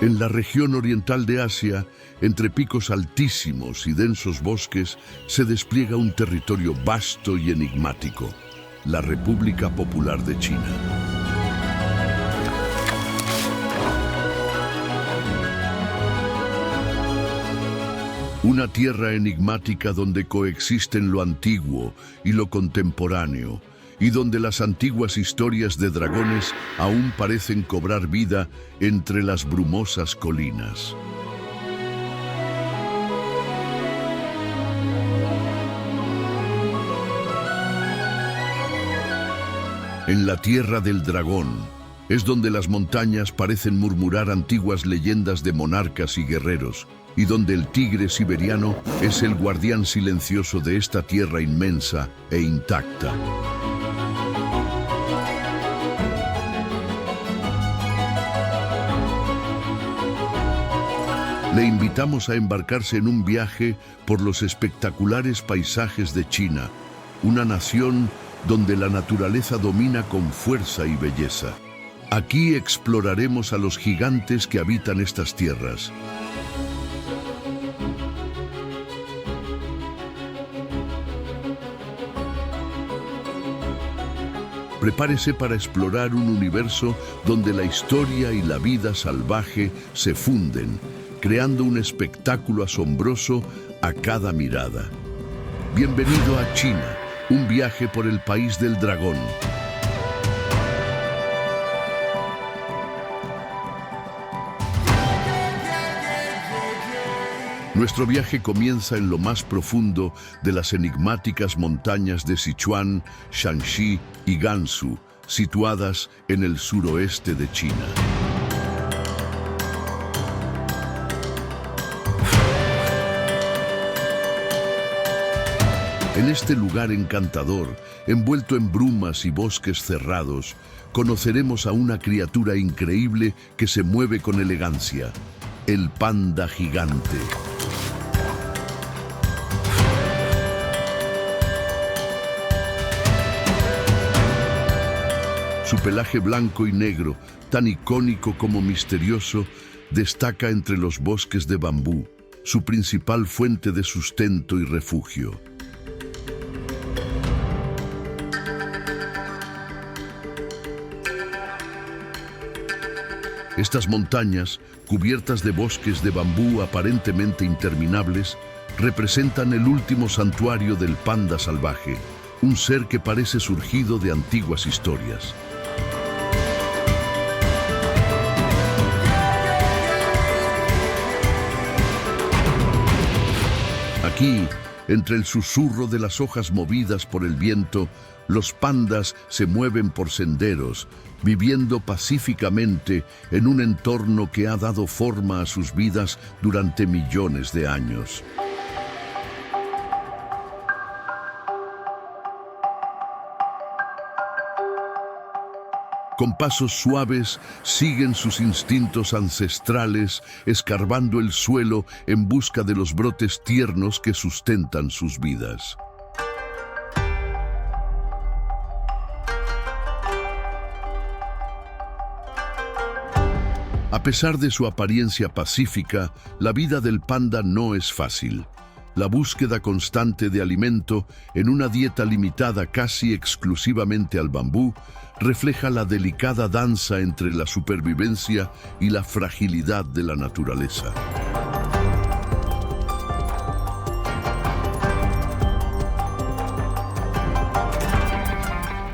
En la región oriental de Asia, entre picos altísimos y densos bosques, se despliega un territorio vasto y enigmático, la República Popular de China. Una tierra enigmática donde coexisten lo antiguo y lo contemporáneo, y donde las antiguas historias de dragones aún parecen cobrar vida entre las brumosas colinas. En la tierra del dragón es donde las montañas parecen murmurar antiguas leyendas de monarcas y guerreros, y donde el tigre siberiano es el guardián silencioso de esta tierra inmensa e intacta. Le invitamos a embarcarse en un viaje por los espectaculares paisajes de China, una nación donde la naturaleza domina con fuerza y belleza. Aquí exploraremos a los gigantes que habitan estas tierras. Prepárese para explorar un universo donde la historia y la vida salvaje se funden, creando un espectáculo asombroso a cada mirada. Bienvenido a China, un viaje por el país del dragón. Nuestro viaje comienza en lo más profundo de las enigmáticas montañas de Sichuan, Shanxi y Gansu, situadas en el suroeste de China. En este lugar encantador, envuelto en brumas y bosques cerrados, conoceremos a una criatura increíble que se mueve con elegancia, el panda gigante. Su pelaje blanco y negro, tan icónico como misterioso, destaca entre los bosques de bambú, su principal fuente de sustento y refugio. Estas montañas, cubiertas de bosques de bambú aparentemente interminables, representan el último santuario del panda salvaje, un ser que parece surgido de antiguas historias. Aquí, entre el susurro de las hojas movidas por el viento, los pandas se mueven por senderos, viviendo pacíficamente en un entorno que ha dado forma a sus vidas durante millones de años. Con pasos suaves, siguen sus instintos ancestrales, escarbando el suelo en busca de los brotes tiernos que sustentan sus vidas. A pesar de su apariencia pacífica, la vida del panda no es fácil. La búsqueda constante de alimento en una dieta limitada casi exclusivamente al bambú refleja la delicada danza entre la supervivencia y la fragilidad de la naturaleza.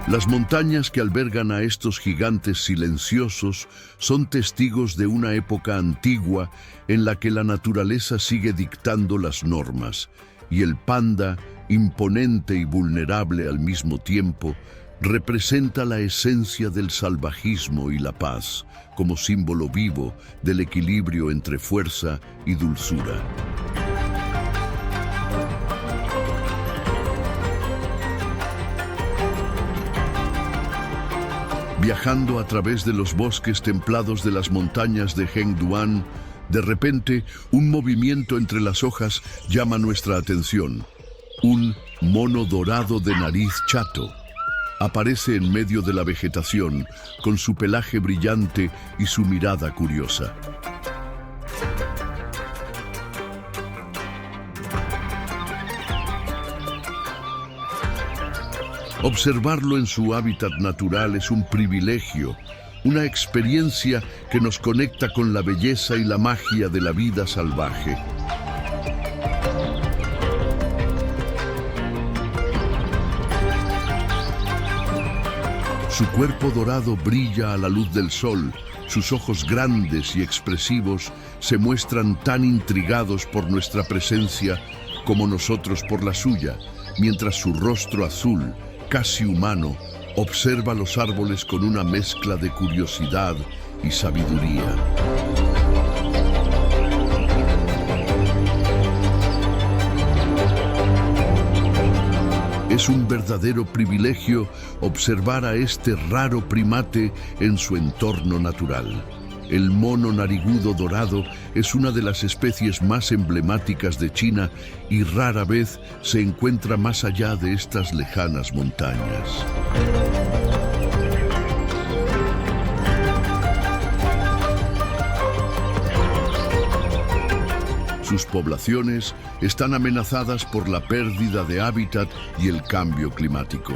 Las montañas que albergan a estos gigantes silenciosos son testigos de una época antigua en la que la naturaleza sigue dictando las normas, y el panda, imponente y vulnerable al mismo tiempo, representa la esencia del salvajismo y la paz, como símbolo vivo del equilibrio entre fuerza y dulzura. Viajando a través de los bosques templados de las montañas de Hengduan, de repente, un movimiento entre las hojas llama nuestra atención. Un mono dorado de nariz chato aparece en medio de la vegetación, con su pelaje brillante y su mirada curiosa. Observarlo en su hábitat natural es un privilegio, una experiencia que nos conecta con la belleza y la magia de la vida salvaje. Su cuerpo dorado brilla a la luz del sol, sus ojos grandes y expresivos se muestran tan intrigados por nuestra presencia como nosotros por la suya, mientras su rostro azul, casi humano, observa los árboles con una mezcla de curiosidad y sabiduría. Es un verdadero privilegio observar a este raro primate en su entorno natural. El mono narigudo dorado es una de las especies más emblemáticas de China y rara vez se encuentra más allá de estas lejanas montañas. Sus poblaciones están amenazadas por la pérdida de hábitat y el cambio climático.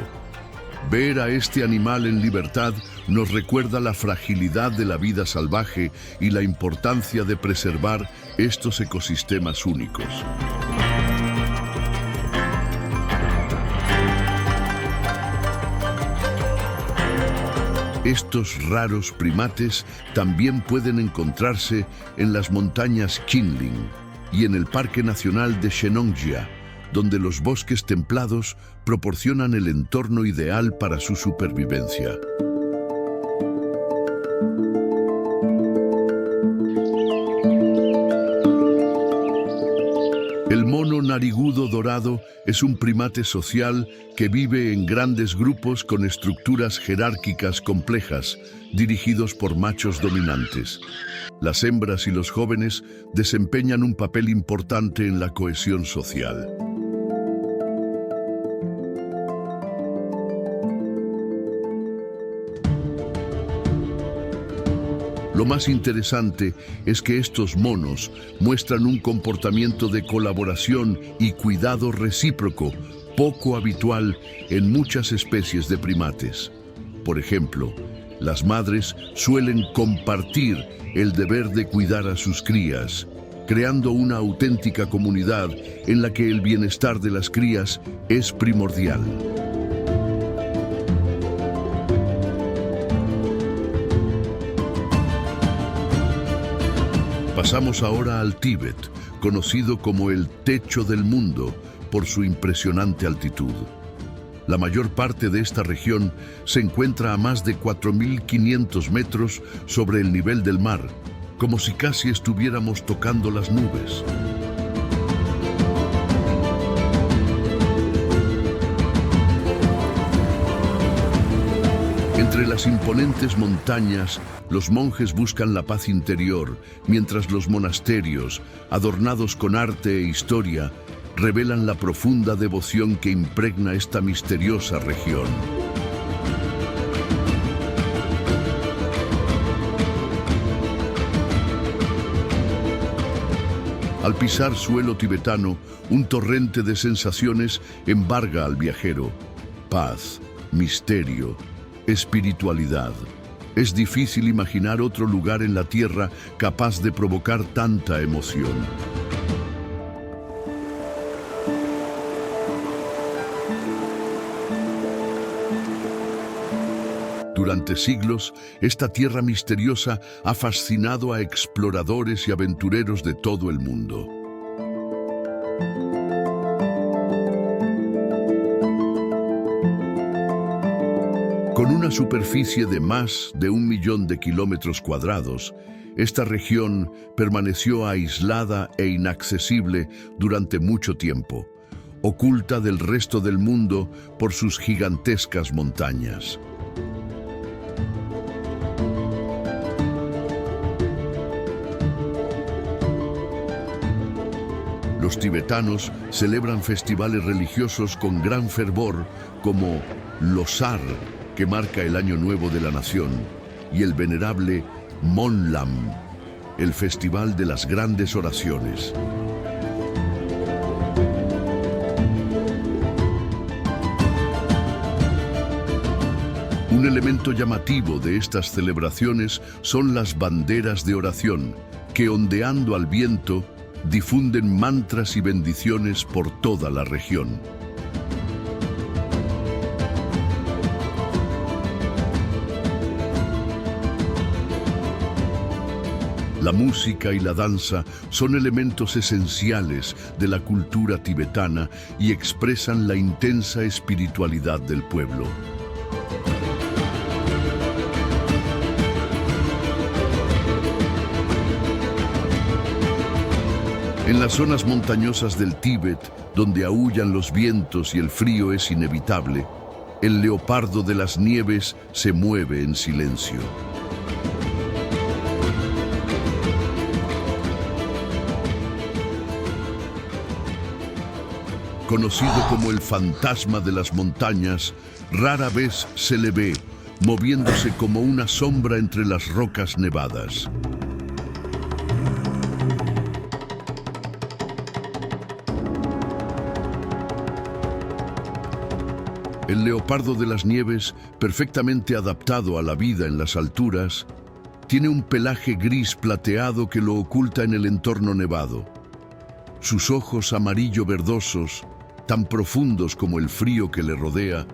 Ver a este animal en libertad nos recuerda la fragilidad de la vida salvaje y la importancia de preservar estos ecosistemas únicos. Estos raros primates también pueden encontrarse en las montañas Qinling y en el Parque Nacional de Shennongjia, donde los bosques templados proporcionan el entorno ideal para su supervivencia. El mono narigudo dorado es un primate social que vive en grandes grupos con estructuras jerárquicas complejas, dirigidos por machos dominantes. Las hembras y los jóvenes desempeñan un papel importante en la cohesión social. Lo más interesante es que estos monos muestran un comportamiento de colaboración y cuidado recíproco, poco habitual en muchas especies de primates. Por ejemplo, las madres suelen compartir el deber de cuidar a sus crías, creando una auténtica comunidad en la que el bienestar de las crías es primordial. Pasamos ahora al Tíbet, conocido como el techo del mundo por su impresionante altitud. La mayor parte de esta región se encuentra a más de 4.500 metros sobre el nivel del mar, como si casi estuviéramos tocando las nubes. Entre las imponentes montañas, los monjes buscan la paz interior, mientras los monasterios, adornados con arte e historia, revelan la profunda devoción que impregna esta misteriosa región. Al pisar suelo tibetano, un torrente de sensaciones embarga al viajero. Paz, misterio, espiritualidad. Es difícil imaginar otro lugar en la tierra capaz de provocar tanta emoción. Durante siglos, esta tierra misteriosa ha fascinado a exploradores y aventureros de todo el mundo. Con una superficie de más de 1 millón de kilómetros cuadrados, esta región permaneció aislada e inaccesible durante mucho tiempo, oculta del resto del mundo por sus gigantescas montañas. Los tibetanos celebran festivales religiosos con gran fervor, como Losar, que marca el Año Nuevo de la nación, y el venerable Monlam, el Festival de las Grandes Oraciones. Un elemento llamativo de estas celebraciones son las banderas de oración, que ondeando al viento, difunden mantras y bendiciones por toda la región. La música y la danza son elementos esenciales de la cultura tibetana y expresan la intensa espiritualidad del pueblo. En las zonas montañosas del Tíbet, donde aúllan los vientos y el frío es inevitable, el leopardo de las nieves se mueve en silencio. Conocido como el fantasma de las montañas, rara vez se le ve, moviéndose como una sombra entre las rocas nevadas. El leopardo de las nieves, perfectamente adaptado a la vida en las alturas, tiene un pelaje gris plateado que lo oculta en el entorno nevado. Sus ojos amarillo-verdosos, tan profundos como el frío que le rodea,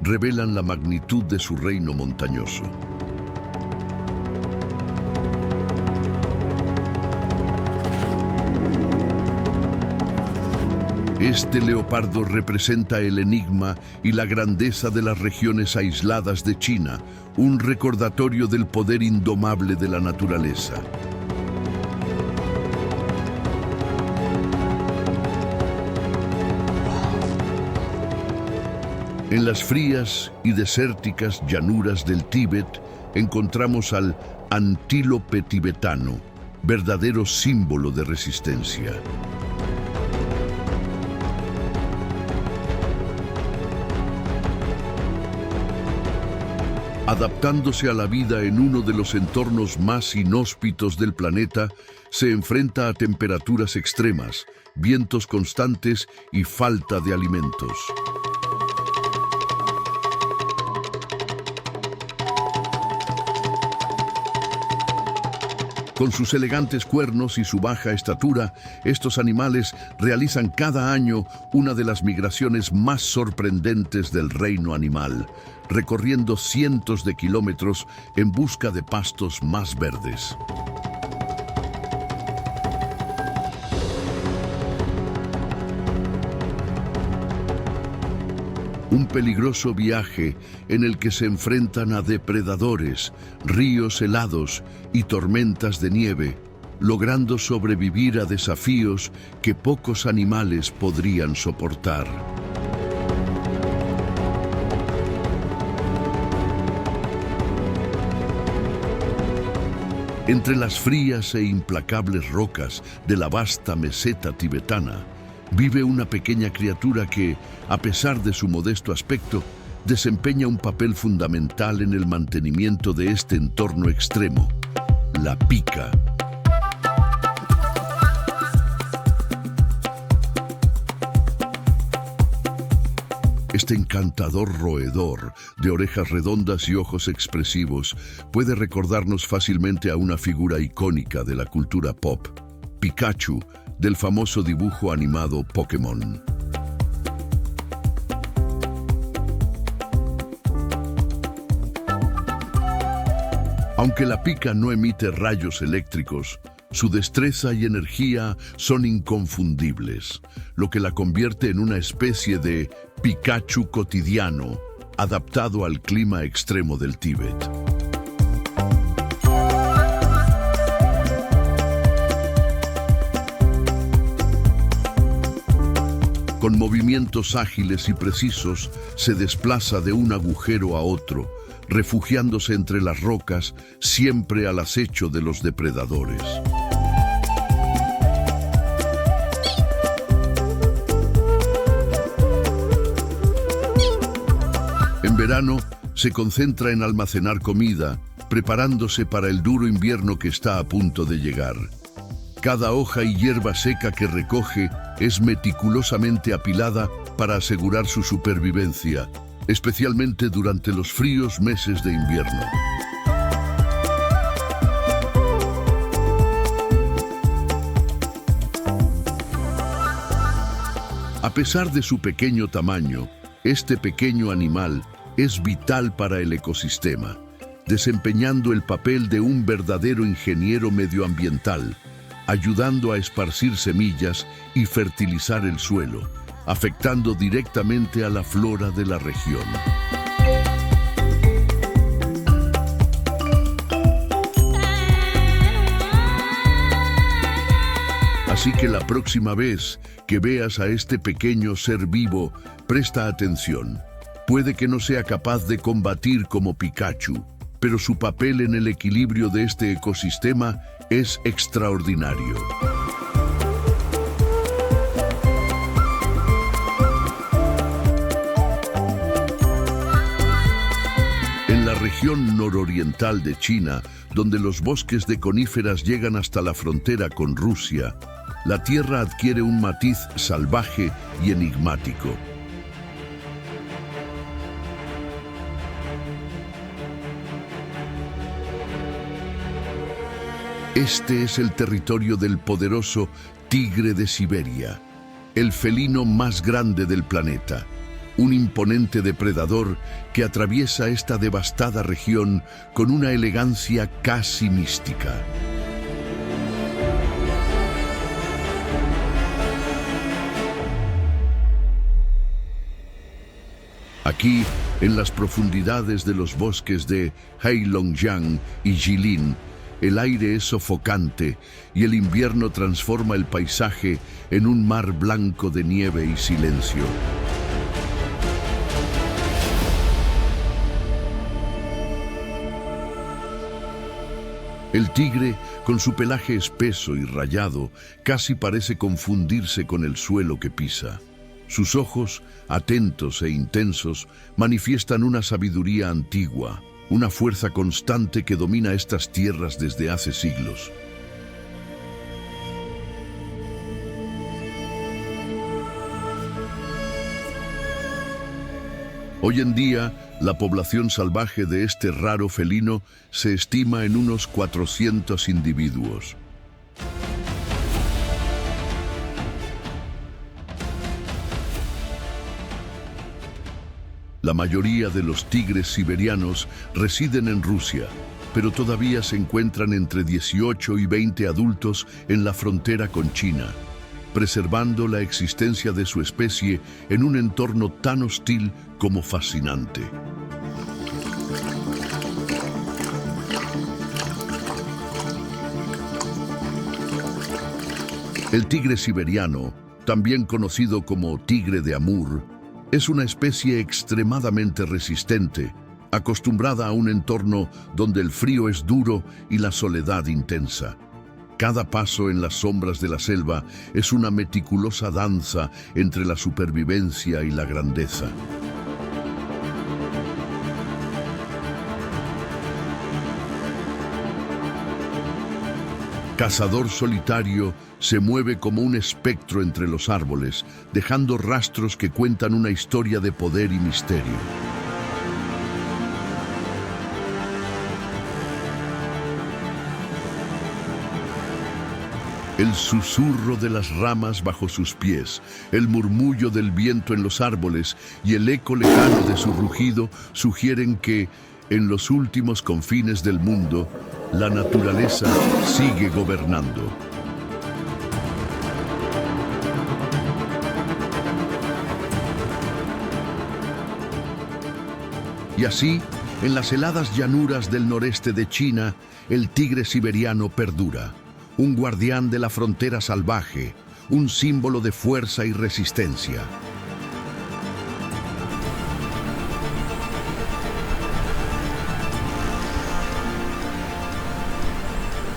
revelan la magnitud de su reino montañoso. Este leopardo representa el enigma y la grandeza de las regiones aisladas de China, un recordatorio del poder indomable de la naturaleza. En las frías y desérticas llanuras del Tíbet encontramos al antílope tibetano, verdadero símbolo de resistencia. Adaptándose a la vida en uno de los entornos más inhóspitos del planeta, se enfrenta a temperaturas extremas, vientos constantes y falta de alimentos. Con sus elegantes cuernos y su baja estatura, estos animales realizan cada año una de las migraciones más sorprendentes del reino animal, recorriendo cientos de kilómetros en busca de pastos más verdes. Un peligroso viaje en el que se enfrentan a depredadores, ríos helados y tormentas de nieve, logrando sobrevivir a desafíos que pocos animales podrían soportar. Entre las frías e implacables rocas de la vasta meseta tibetana, vive una pequeña criatura que, a pesar de su modesto aspecto, desempeña un papel fundamental en el mantenimiento de este entorno extremo: la pica. Este encantador roedor, de orejas redondas y ojos expresivos, puede recordarnos fácilmente a una figura icónica de la cultura pop: Pikachu, del famoso dibujo animado Pokémon. Aunque la pica no emite rayos eléctricos, su destreza y energía son inconfundibles, lo que la convierte en una especie de Pikachu cotidiano, adaptado al clima extremo del Tíbet. Con movimientos ágiles y precisos, se desplaza de un agujero a otro, refugiándose entre las rocas, siempre al acecho de los depredadores. En verano, se concentra en almacenar comida, preparándose para el duro invierno que está a punto de llegar. Cada hoja y hierba seca que recoge es meticulosamente apilada para asegurar su supervivencia, especialmente durante los fríos meses de invierno. A pesar de su pequeño tamaño, este pequeño animal es vital para el ecosistema, desempeñando el papel de un verdadero ingeniero medioambiental, ayudando a esparcir semillas y fertilizar el suelo, afectando directamente a la flora de la región. Así que la próxima vez que veas a este pequeño ser vivo, presta atención. Puede que no sea capaz de combatir como Pikachu, pero su papel en el equilibrio de este ecosistema es extraordinario. En la región nororiental de China, donde los bosques de coníferas llegan hasta la frontera con Rusia, la tierra adquiere un matiz salvaje y enigmático. Este es el territorio del poderoso tigre de Siberia, el felino más grande del planeta, un imponente depredador que atraviesa esta devastada región con una elegancia casi mística. Aquí, en las profundidades de los bosques de Heilongjiang y Jilin, el aire es sofocante y el invierno transforma el paisaje en un mar blanco de nieve y silencio. El tigre, con su pelaje espeso y rayado, casi parece confundirse con el suelo que pisa. Sus ojos, atentos e intensos, manifiestan una sabiduría antigua, una fuerza constante que domina estas tierras desde hace siglos. Hoy en día, la población salvaje de este raro felino se estima en unos 400 individuos. La mayoría de los tigres siberianos residen en Rusia, pero todavía se encuentran entre 18 y 20 adultos en la frontera con China, preservando la existencia de su especie en un entorno tan hostil como fascinante. El tigre siberiano, también conocido como tigre de Amur, es una especie extremadamente resistente, acostumbrada a un entorno donde el frío es duro y la soledad intensa. Cada paso en las sombras de la selva es una meticulosa danza entre la supervivencia y la grandeza. Cazador solitario, se mueve como un espectro entre los árboles, dejando rastros que cuentan una historia de poder y misterio. El susurro de las ramas bajo sus pies, el murmullo del viento en los árboles y el eco lejano de su rugido sugieren que, en los últimos confines del mundo, la naturaleza sigue gobernando. Y así, en las heladas llanuras del noreste de China, el tigre siberiano perdura, un guardián de la frontera salvaje, un símbolo de fuerza y resistencia.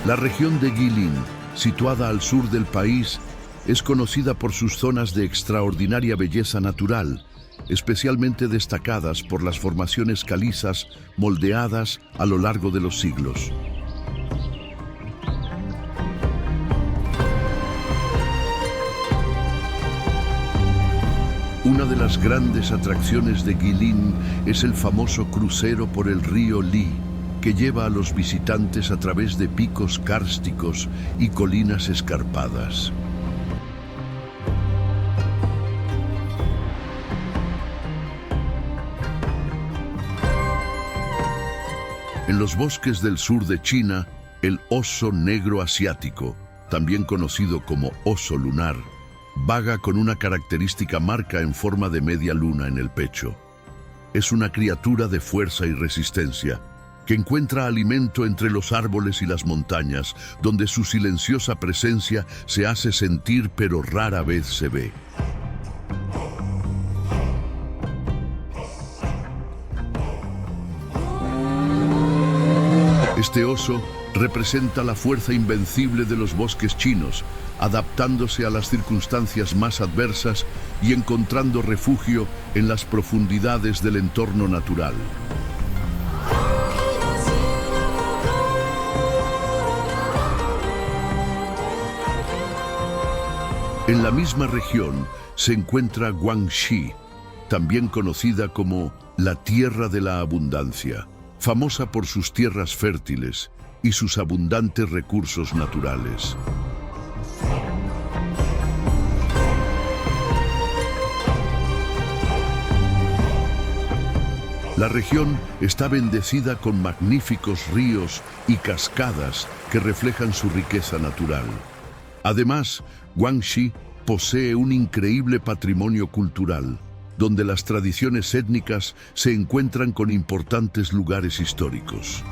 La región de Jilin, situada al sur del país, es conocida por sus zonas de extraordinaria belleza natural, especialmente destacadas por las formaciones calizas moldeadas a lo largo de los siglos. Una de las grandes atracciones de Guilin es el famoso crucero por el río Li, que lleva a los visitantes a través de picos kársticos y colinas escarpadas. En los bosques del sur de China, el oso negro asiático, también conocido como oso lunar, vaga con una característica marca en forma de media luna en el pecho. Es una criatura de fuerza y resistencia, que encuentra alimento entre los árboles y las montañas, donde su silenciosa presencia se hace sentir pero rara vez se ve. Este oso representa la fuerza invencible de los bosques chinos, adaptándose a las circunstancias más adversas y encontrando refugio en las profundidades del entorno natural. En la misma región se encuentra Guangxi, también conocida como la Tierra de la Abundancia, famosa por sus tierras fértiles y sus abundantes recursos naturales. La región está bendecida con magníficos ríos y cascadas que reflejan su riqueza natural. Además, Guangxi posee un increíble patrimonio cultural, donde las tradiciones étnicas se encuentran con importantes lugares históricos.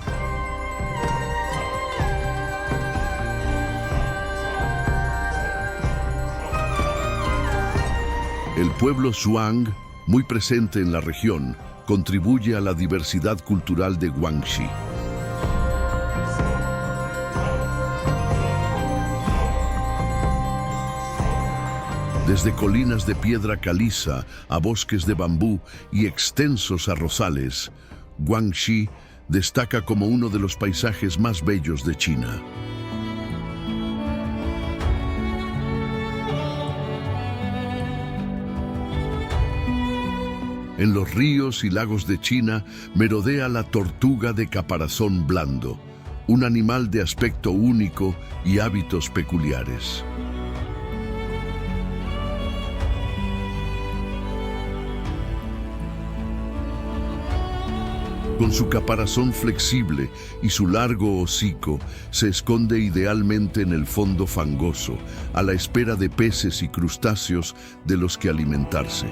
El pueblo Zhuang, muy presente en la región, contribuye a la diversidad cultural de Guangxi. Desde colinas de piedra caliza a bosques de bambú y extensos arrozales, Guangxi destaca como uno de los paisajes más bellos de China. En los ríos y lagos de China merodea la tortuga de caparazón blando, un animal de aspecto único y hábitos peculiares. Con su caparazón flexible y su largo hocico, se esconde idealmente en el fondo fangoso, a la espera de peces y crustáceos de los que alimentarse.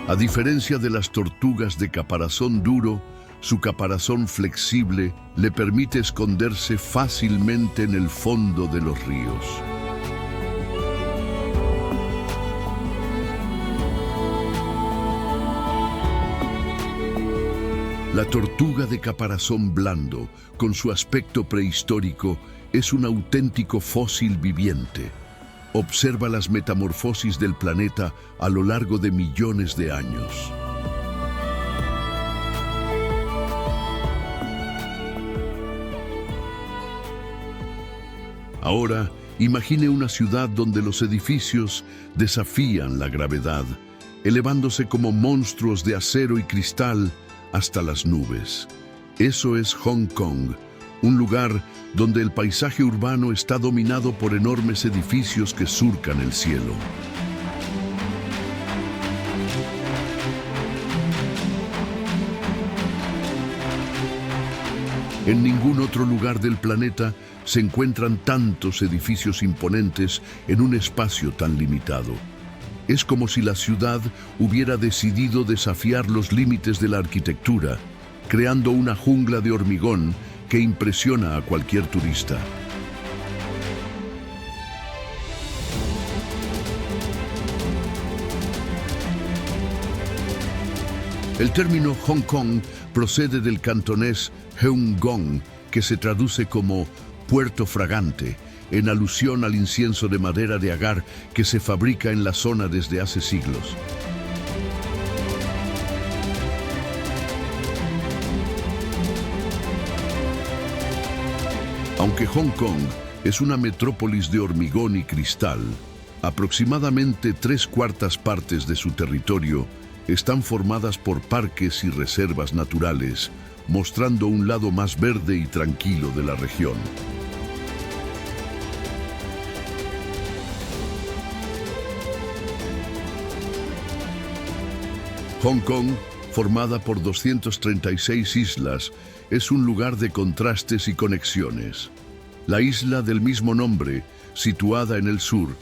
A diferencia de las tortugas de caparazón duro, su caparazón flexible le permite esconderse fácilmente en el fondo de los ríos. La tortuga de caparazón blando, con su aspecto prehistórico, es un auténtico fósil viviente. Observa las metamorfosis del planeta a lo largo de millones de años. Ahora, imagine una ciudad donde los edificios desafían la gravedad, elevándose como monstruos de acero y cristal hasta las nubes. Eso es Hong Kong, un lugar donde el paisaje urbano está dominado por enormes edificios que surcan el cielo. En ningún otro lugar del planeta se encuentran tantos edificios imponentes en un espacio tan limitado. Es como si la ciudad hubiera decidido desafiar los límites de la arquitectura, creando una jungla de hormigón que impresiona a cualquier turista. El término Hong Kong procede del cantonés Heung Gong, que se traduce como puerto fragante, en alusión al incienso de madera de agar que se fabrica en la zona desde hace siglos. Aunque Hong Kong es una metrópolis de hormigón y cristal, aproximadamente 3/4 partes de su territorio están formadas por parques y reservas naturales, mostrando un lado más verde y tranquilo de la región. Hong Kong, formada por 236 islas, es un lugar de contrastes y conexiones. La isla del mismo nombre, situada en el sur,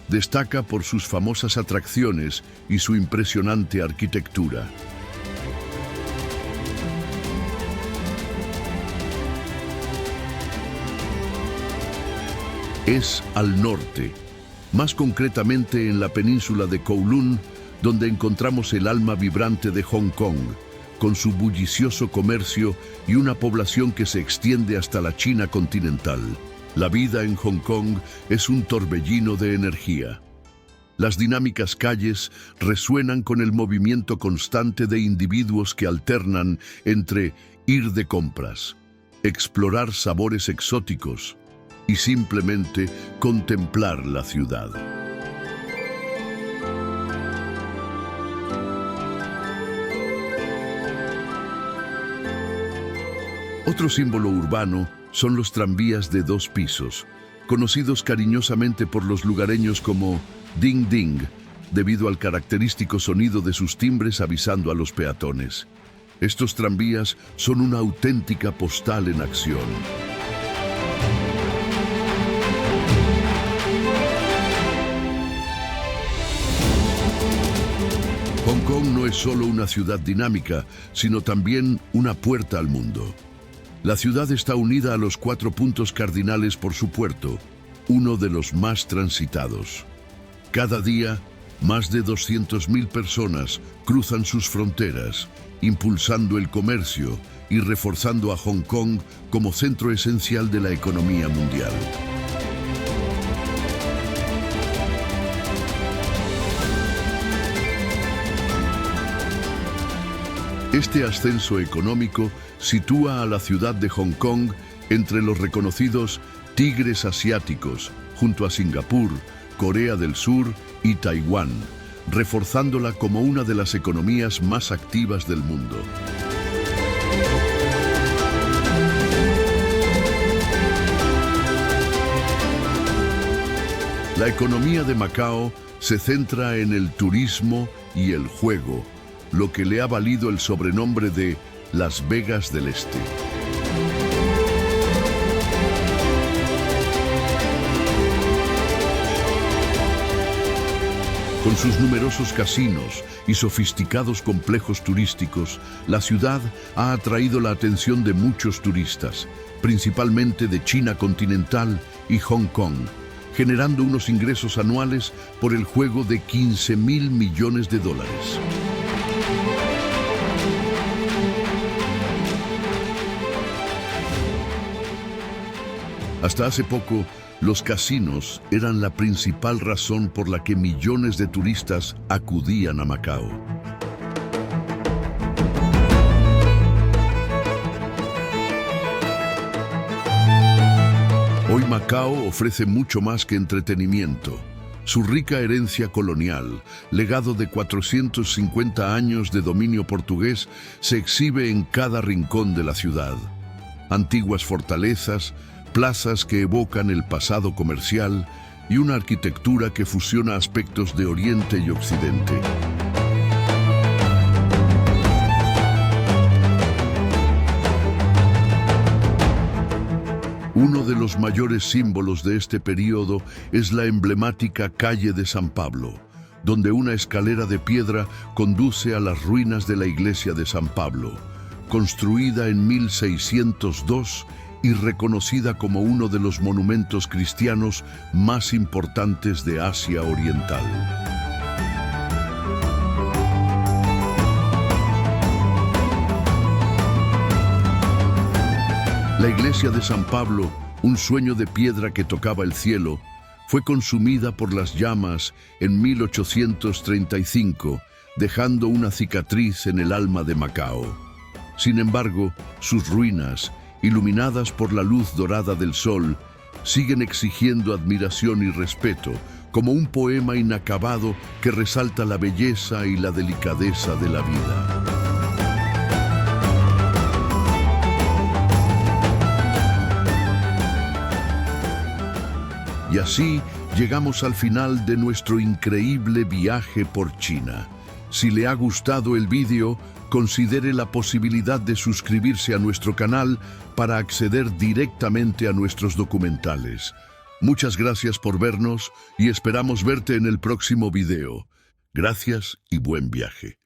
destaca por sus famosas atracciones y su impresionante arquitectura. Es al norte, más concretamente en la península de Kowloon, donde encontramos el alma vibrante de Hong Kong, con su bullicioso comercio y una población que se extiende hasta la China continental. La vida en Hong Kong es un torbellino de energía. Las dinámicas calles resuenan con el movimiento constante de individuos que alternan entre ir de compras, explorar sabores exóticos y simplemente contemplar la ciudad. Otro símbolo urbano son los tranvías de 2 pisos, conocidos cariñosamente por los lugareños como Ding Ding, debido al característico sonido de sus timbres avisando a los peatones. Estos tranvías son una auténtica postal en acción. Hong Kong no es solo una ciudad dinámica, sino también una puerta al mundo. La ciudad está unida a los 4 puntos cardinales por su puerto, uno de los más transitados. Cada día, más de 200.000 personas cruzan sus fronteras, impulsando el comercio y reforzando a Hong Kong como centro esencial de la economía mundial. Este ascenso económico sitúa a la ciudad de Hong Kong entre los reconocidos tigres asiáticos, junto a Singapur, Corea del Sur y Taiwán, reforzándola como una de las economías más activas del mundo. La economía de Macao se centra en el turismo y el juego, lo que le ha valido el sobrenombre de Las Vegas del Este. Con sus numerosos casinos y sofisticados complejos turísticos, la ciudad ha atraído la atención de muchos turistas, principalmente de China continental y Hong Kong, generando unos ingresos anuales por el juego de $15.000 millones. Hasta hace poco, los casinos eran la principal razón por la que millones de turistas acudían a Macao. Hoy Macao ofrece mucho más que entretenimiento. Su rica herencia colonial, legado de 450 años de dominio portugués, se exhibe en cada rincón de la ciudad. Antiguas fortalezas, plazas que evocan el pasado comercial y una arquitectura que fusiona aspectos de Oriente y Occidente. Uno de los mayores símbolos de este período es la emblemática calle de San Pablo, donde una escalera de piedra conduce a las ruinas de la iglesia de San Pablo, construida en 1602 y reconocida como uno de los monumentos cristianos más importantes de Asia Oriental. La iglesia de San Pablo, un sueño de piedra que tocaba el cielo, fue consumida por las llamas en 1835, dejando una cicatriz en el alma de Macao. Sin embargo, sus ruinas, iluminadas por la luz dorada del sol, siguen exigiendo admiración y respeto, como un poema inacabado que resalta la belleza y la delicadeza de la vida. Y así llegamos al final de nuestro increíble viaje por China. Si le ha gustado el vídeo, considere la posibilidad de suscribirse a nuestro canal para acceder directamente a nuestros documentales. Muchas gracias por vernos y esperamos verte en el próximo video. Gracias y buen viaje.